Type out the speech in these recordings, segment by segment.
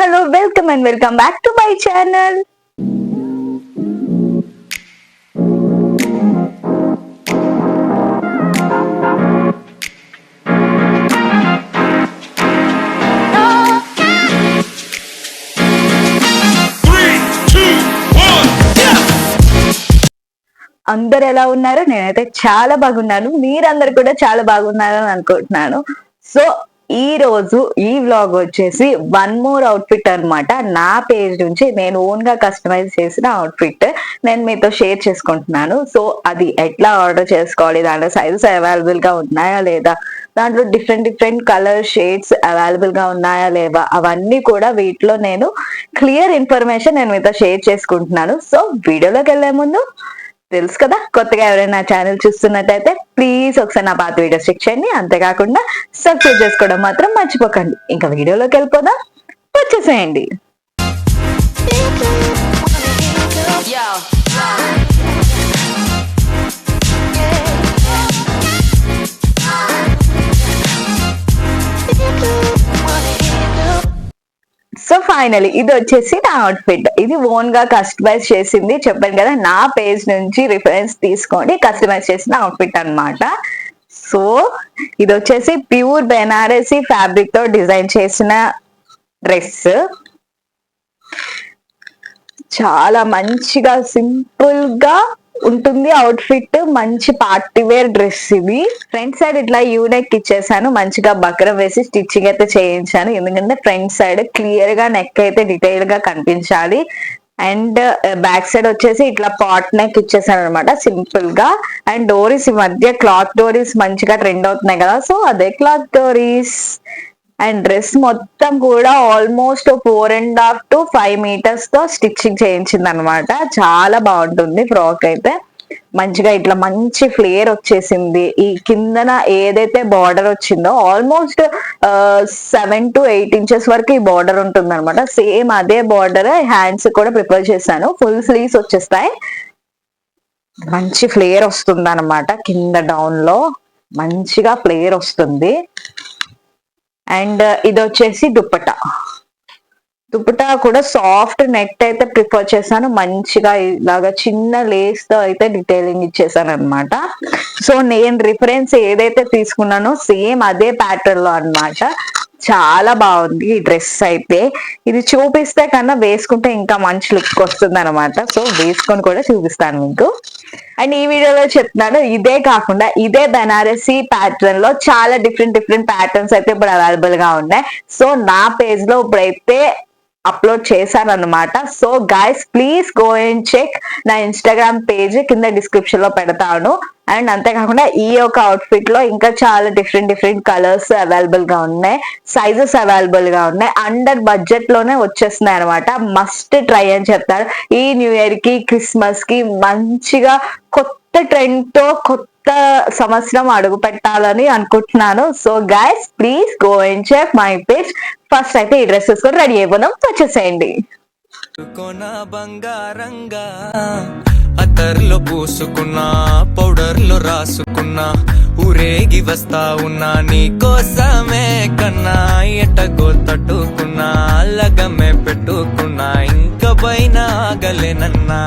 hello, welcome and welcome back to my channel. అందరు ఎలా ఉన్నారు? నేనైతే చాలా బాగున్నాను. మీరందరు కూడా చాలా బాగున్నారు అని అనుకుంటున్నాను. సో ఈ రోజు ఈ వ్లాగ్ వచ్చేసి వన్ మోర్ అవుట్ఫిట్ అనమాట. నా పేజ్ నుంచి నేను ఓన్ గా కస్టమైజ్ చేసిన అవుట్ఫిట్ నేను మీతో షేర్ చేసుకుంటున్నాను. సో అది ఎట్లా ఆర్డర్ చేసుకోవాలి, దాంట్లో సైజెస్ అవైలబుల్ గా ఉన్నాయా లేదా, దాంట్లో డిఫరెంట్ కలర్ షేడ్స్ అవైలబుల్ గా ఉన్నాయా లేవా, అవన్నీ కూడా వీటిలో నేను క్లియర్ ఇన్ఫర్మేషన్ నేను మీతో షేర్ చేసుకుంటున్నాను. సో వీడియోలోకి వెళ్లే ముందు తెలుసు కదా, కొత్తగా ఎవరైనా ఛానల్ చూస్తున్నట్టయితే ప్లీజ్ ఒకసారి నా పాత వీడియోస్ చెక్ చేయండి. అంతేకాకుండా సబ్స్క్రైబ్ చేసుకోవడం మాత్రం మర్చిపోకండి. ఇంకా వీడియోలోకి వెళ్ళిపోదాం, వచ్చేసేయండి. సో ఫైనలీ ఇది వచ్చేసి నా అవుట్ఫిట్. ఇది ఓన్ గా కస్టమైజ్ చేసింది, చెప్పాను కదా, నా పేజ్ నుంచి రిఫరెన్స్ తీసుకోండి కస్టమైజ్ చేసిన అవుట్ఫిట్ అనమాట. సో ఇది వచ్చేసి ప్యూర్ బెనారసీ ఫ్యాబ్రిక్ తో డిజైన్ చేసిన డ్రెస్. చాలా మంచిగా సింపుల్ గా ఉంటుంది అవుట్ఫిట్. మంచి పార్టీ వేర్ డ్రెస్ ఇది. ఫ్రంట్ సైడ్ ఇట్లా యూనెక్ ఇచ్చేసాను, మంచిగా బక్రం వేసి స్టిచ్చింగ్ అయితే చేయించాను. ఎందుకంటే ఫ్రంట్ సైడ్ క్లియర్ గా నెక్ అయితే డీటెయిల్ గా కనిపించాలి. అండ్ బ్యాక్ సైడ్ వచ్చేసి ఇట్లా పాట్ నెక్ ఇచ్చేసాను అనమాట, సింపుల్ గా. అండ్ డోరీస్, ఈ మధ్య క్లాత్ డోరీస్ మంచిగా ట్రెండ్ అవుతున్నాయి కదా, సో అదే క్లాత్ డోరీస్. అండ్ డ్రెస్ మొత్తం కూడా ఆల్మోస్ట్ 4.5 to 5 meters తో స్టిచ్చింగ్ చేయించింది అనమాట. చాలా బాగుంటుంది ఫ్రాక్ అయితే. మంచిగా ఇట్లా మంచి ఫ్లేర్ వచ్చేసింది. ఈ కిందన ఏదైతే బార్డర్ వచ్చిందో ఆల్మోస్ట్ 7 to 8 inches వరకు ఈ బార్డర్ ఉంటుంది అనమాట. సేమ్ అదే బార్డర్ హ్యాండ్స్ కూడా ప్రిపేర్ చేశాను. ఫుల్ స్లీవ్స్ వచ్చేస్తాయి. మంచి ఫ్లేర్ వస్తుంది అనమాట. కింద డౌన్ లో మంచిగా ఫ్లేర్ వస్తుంది. అండ్ ఇది వచ్చేసి దుప్పట కూడా సాఫ్ట్ నెట్ అయితే ప్రిఫర్ చేశాను. మంచిగా ఇలాగా చిన్న లేస్ తో అయితే డీటెయిలింగ్ ఇచ్చేసాను అనమాట. సో నేను రిఫరెన్స్ ఏదైతే తీసుకున్నానో సేమ్ అదే ప్యాటర్న్ లో అనమాట. చాలా బాగుంది ఈ డ్రెస్ అయితే. ఇది చూపిస్తే కన్నా వేసుకుంటే ఇంకా మంచి లుక్ వస్తుంది అనమాట. సో వేసుకొని కూడా చూపిస్తాను మీకు. అండ్ ఈ వీడియోలో చెప్తున్నాను, ఇదే కాకుండా ఇదే బెనారసీ ప్యాటర్న్ లో చాలా డిఫరెంట్ ప్యాటర్న్స్ అయితే ఇప్పుడు అవైలబుల్ గా ఉన్నాయి. సో నా పేజ్ లో ఇప్పుడైతే అప్లోడ్ చేశాను అనమాట. So guys please go and check. నా ఇన్స్టాగ్రామ్ పేజ్ కింద డిస్క్రిప్షన్ లో పెడతాను. అండ్ అంతేకాకుండా ఈ యొక్క అవుట్ఫిట్ లో ఇంకా చాలా డిఫరెంట్ కలర్స్ అవైలబుల్ గా ఉన్నాయి, సైజెస్ అవైలబుల్ గా ఉన్నాయి. అండర్ బడ్జెట్ లోనే వచ్చేస్తున్నాయి అనమాట. మస్ట్ ట్రై అని చెప్తారు. ఈ న్యూ ఇయర్ కి, క్రిస్మస్ కి మంచిగా కొత్త ట్రెండ్ తో కొత్త సంవత్సరం అడుగు పెట్టాలని అనుకుంటున్నాను. So guys please go and check my page. First అయితే ఈ డ్రెస్ వేసుకొని రెడీ అయిపోదాం, వచ్చేసేయండి. అతర్లో పూసుకున్నా, పౌడర్లో రాసుకున్నా, ఊరేగి వస్తా ఉన్నా నీ కోసమే కన్నా. ఎటగో తట్టుకున్నా, లగమే పెట్టుకున్నా, ఇంక పైన ఆగలేనన్నా.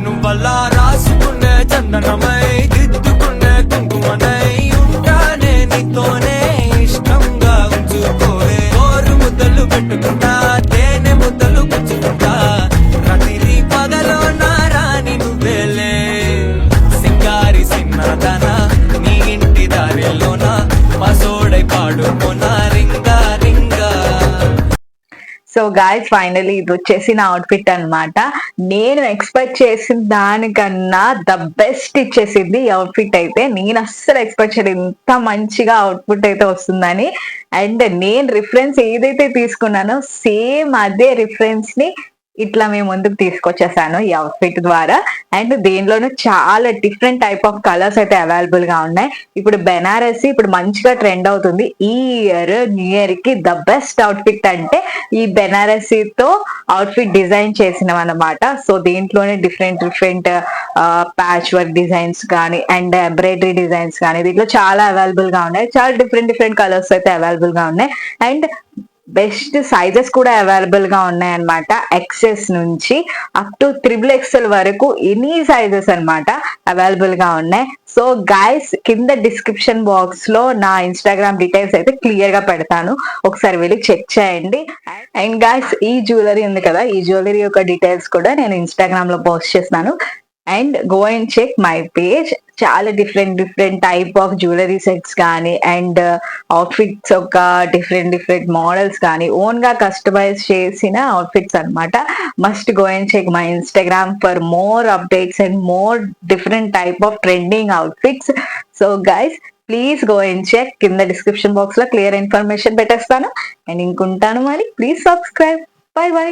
నువ్వలా రాసుకునే చందనమై, దిద్దుకునే కుంకుమనై, ఉంటానే నీతోనే ఇష్టంగా ఉంచుకోవే. కోరు ముద్దలు పెట్టుకుంటా, తేనె ముద్దలు పుచ్చుకుంటా, రాత్రి పగలో నా రాణి నువ్వేలే. సింగారి సిన్నదానా నీ ఇంటి దారిలోన మసోడై పాడుకోనా రింగా రింగా. సో గాయ్స్ ఫైనలీ ఇది వచ్చేసి నా అవుట్ఫిట్ అనమాట. నేను ఎక్స్పెక్ట్ చేసిన దానికన్నా ద బెస్ట్ ఇచ్చేసింది ఈ అవుట్ఫిట్ అయితే. నేను అస్సలు ఎక్స్పెక్ట్ చేయలేదు ఇంత మంచిగా అవుట్ఫిట్ అయితే వస్తుందని. అండ్ నేను రిఫరెన్స్ ఏదైతే తీసుకున్నానో సేమ్ అదే రిఫరెన్స్ ని ఇట్లా మేము ముందుకు తీసుకొచ్చేసాను ఈ అవుట్ఫిట్ ద్వారా. అండ్ దీనిలోనూ చాలా డిఫరెంట్ టైప్ ఆఫ్ కలర్స్ అయితే అవైలబుల్ గా ఉన్నాయి. ఇప్పుడు బెనారసీ ఇప్పుడు మంచిగా ట్రెండ్ అవుతుంది. ఈ ఇయర్ న్యూ ఇయర్ కి ద బెస్ట్ అవుట్ఫిట్ అంటే ఈ బెనారసీతో అవుట్ఫిట్ డిజైన్ చేసినాం అనమాట. సో దీంట్లోనే డిఫరెంట్ ప్యాచ్ వర్క్ డిజైన్స్ కానీ అండ్ ఎంబ్రాయిడరీ డిజైన్స్ కానీ దీంట్లో చాలా అవైలబుల్ గా ఉన్నాయి. చాలా డిఫరెంట్ కలర్స్ అయితే అవైలబుల్ గా ఉన్నాయి. అండ్ బెస్ట్ సైజెస్ కూడా అవైలబుల్ గా ఉన్నాయన్నమాట. ఎక్సెస్ నుంచి అప్ టు XXL వరకు ఎనీ సైజెస్ అన్నమాట అవైలబుల్ గా ఉన్నాయి. సో గైస్, కింద డిస్క్రిప్షన్ బాక్స్ లో నా ఇన్స్టాగ్రామ్ డీటెయిల్స్ అయితే క్లియర్ గా పెడతాను, ఒకసారి వెళ్ళి చెక్ చేయండి. అండ్ గైస్, ఈ జ్యువెలరీ ఉంది కదా, ఈ జ్యువెలరీ యొక్క డీటెయిల్స్ కూడా నేను ఇన్స్టాగ్రామ్ లో పోస్ట్ చేస్తాను. And go and check my page. చాలా different type of jewellery sets కానీ అండ్ అవుట్ఫిట్స్ ఒక డిఫరెంట్ మోడల్స్ కానీ ఓన్ గా కస్టమైజ్ చేసిన అవుట్ఫిట్స్ అన్నమాట. Must go and check my Instagram for more updates and more different type of trending outfits. So guys, please go and check. కింద description box లో clear information పెట్టేస్తాను. And ఇంకుంటాను మరి. Please subscribe. Bye by.